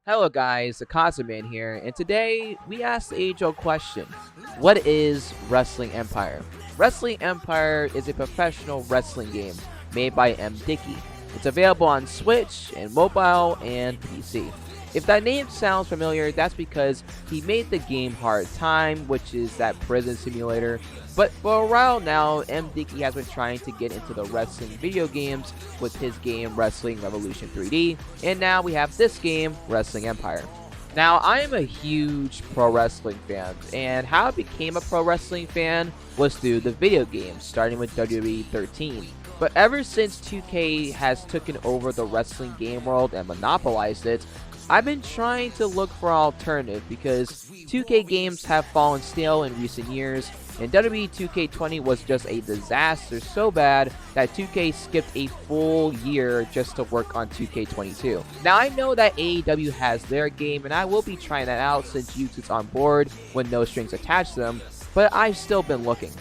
Hello guys, the Kozmic here, and today we ask the age-old question: what is Wrestling Empire? Wrestling Empire is a professional wrestling game made by MDickie. It's available on Switch and mobile and PC. If that name sounds familiar, that's because he made the game Hard Time, which is that prison simulator. But for a while now, MDickie has been trying to get into the wrestling video games with his game Wrestling Revolution 3D, and now we have this game, Wrestling Empire. Now, I am a huge pro wrestling fan, and how I became a pro wrestling fan was through the video games, starting with WWE 13. But ever since 2K has taken over the wrestling game world and monopolized it, I've been trying to look for an alternative because 2K games have fallen stale in recent years, and WWE 2K20 was just a disaster so bad that 2K skipped a full year just to work on 2K22. Now I know that AEW has their game, and I will be trying that out since YouTube's on board with no strings attached to them, but I've still been looking.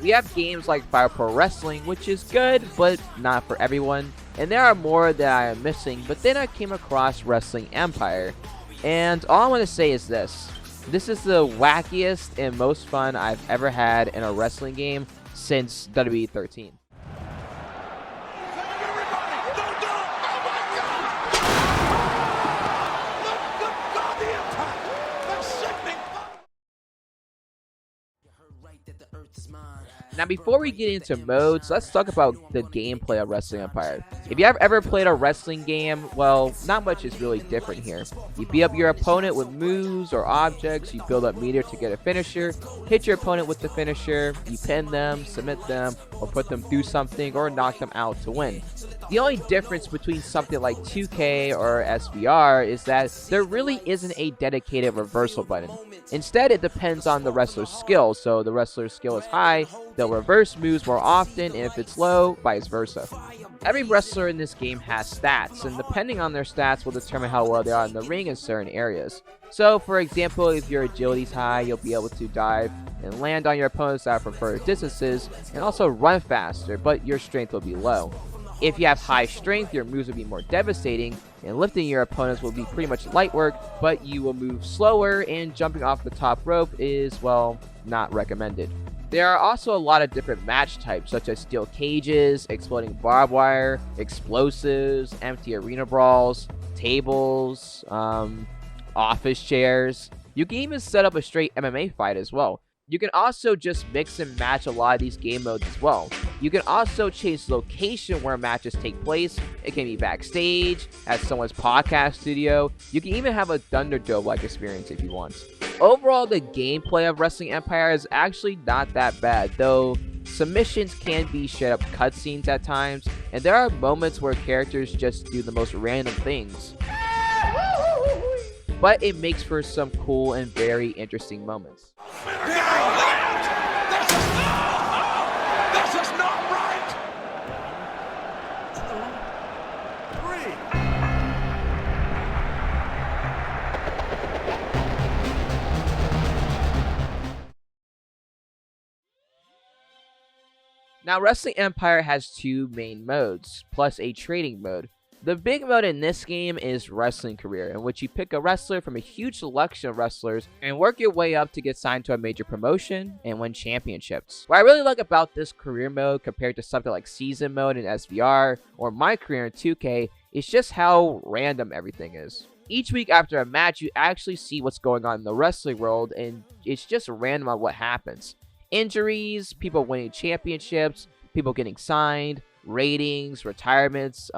We have games like Fire Pro Wrestling, which is good, but not for everyone. And there are more that I am missing, but then I came across Wrestling Empire. And all I want to say is this. This is the wackiest and most fun I've ever had in a wrestling game since WWE 13. Now before we get into modes, let's talk about the gameplay of Wrestling Empire. If you have ever played a wrestling game, well, not much is really different here. You beat up your opponent with moves or objects, you build up meter to get a finisher, hit your opponent with the finisher, you pin them, submit them, or put them through something, or knock them out to win. The only difference between something like 2K or SVR is that there really isn't a dedicated reversal button. Instead, it depends on the wrestler's skill, so the wrestler's skill is high, they'll reverse moves more often, and if it's low, vice versa. Every wrestler in this game has stats, and depending on their stats will determine how well they are in the ring in certain areas. So, for example, if your agility is high, you'll be able to dive and land on your opponents out from further distances, and also run faster, but your strength will be low. If you have high strength, your moves will be more devastating, and lifting your opponents will be pretty much light work, but you will move slower, and jumping off the top rope is, well, not recommended. There are also a lot of different match types, such as steel cages, exploding barbed wire, explosives, empty arena brawls, tables, office chairs. You can even set up a straight MMA fight as well. You can also just mix and match a lot of these game modes as well. You can also change the location where matches take place. It can be backstage, at someone's podcast studio. You can even have a Thunderdome-like experience if you want. Overall, the gameplay of Wrestling Empire is actually not that bad, though submissions can be straight up cutscenes at times, and there are moments where characters just do the most random things. But it makes for some cool and very interesting moments. Now, Wrestling Empire has two main modes, plus a trading mode. The big mode in this game is Wrestling Career, in which you pick a wrestler from a huge selection of wrestlers and work your way up to get signed to a major promotion and win championships. What I really like about this career mode compared to something like Season Mode in SVR or My Career in 2K is just how random everything is. Each week after a match, you actually see what's going on in the wrestling world, and it's just random on what happens. Injuries, people winning championships, people getting signed, ratings, retirements,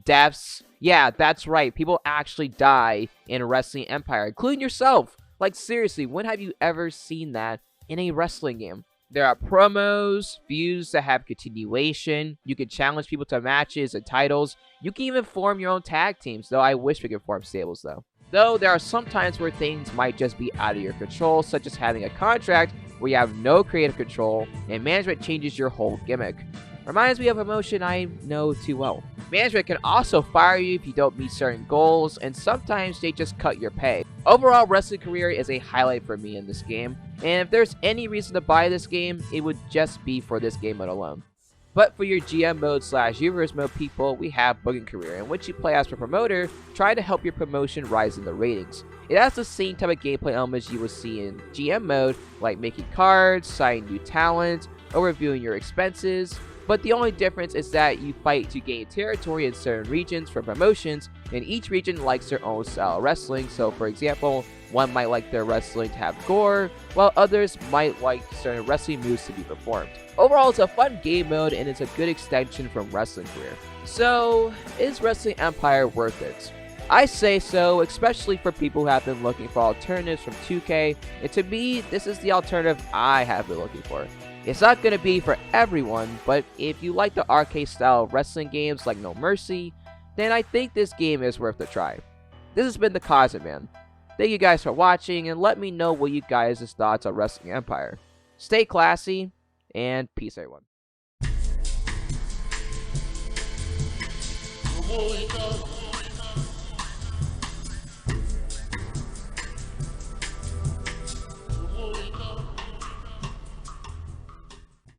deaths. Yeah, that's right. People actually die in Wrestling Empire, including yourself. Like, seriously, when have you ever seen that in a wrestling game? There are promos, feuds that have continuation. You can challenge people to matches and titles. You can even form your own tag teams, though I wish we could form stables, though. Though there are some times where things might just be out of your control, such as having a contract where you have no creative control and management changes your whole gimmick. Reminds me of a promotion I know too well. Management can also fire you if you don't meet certain goals, and sometimes they just cut your pay. Overall, Wrestling Career is a highlight for me in this game, and if there's any reason to buy this game, it would just be for this game mode alone. But for your GM mode / Viewers mode people, we have Booking Career, in which you play as a promoter, trying to help your promotion rise in the ratings. It has the same type of gameplay elements you will see in GM mode, like making cards, signing new talent, or reviewing your expenses. But the only difference is that you fight to gain territory in certain regions for promotions, and each region likes their own style of wrestling. So for example, one might like their wrestling to have gore, while others might like certain wrestling moves to be performed. Overall, it's a fun game mode and it's a good extension from Wrestling Career. So, is Wrestling Empire worth it? I say so, especially for people who have been looking for alternatives from 2K, and to me, this is the alternative I have been looking for. It's not going to be for everyone, but if you like the arcade style wrestling games like No Mercy, then I think this game is worth a try. This has been the Kozmic Man. Thank you guys for watching, and let me know what you guys' thoughts on Wrestling Empire. Stay classy, and peace everyone.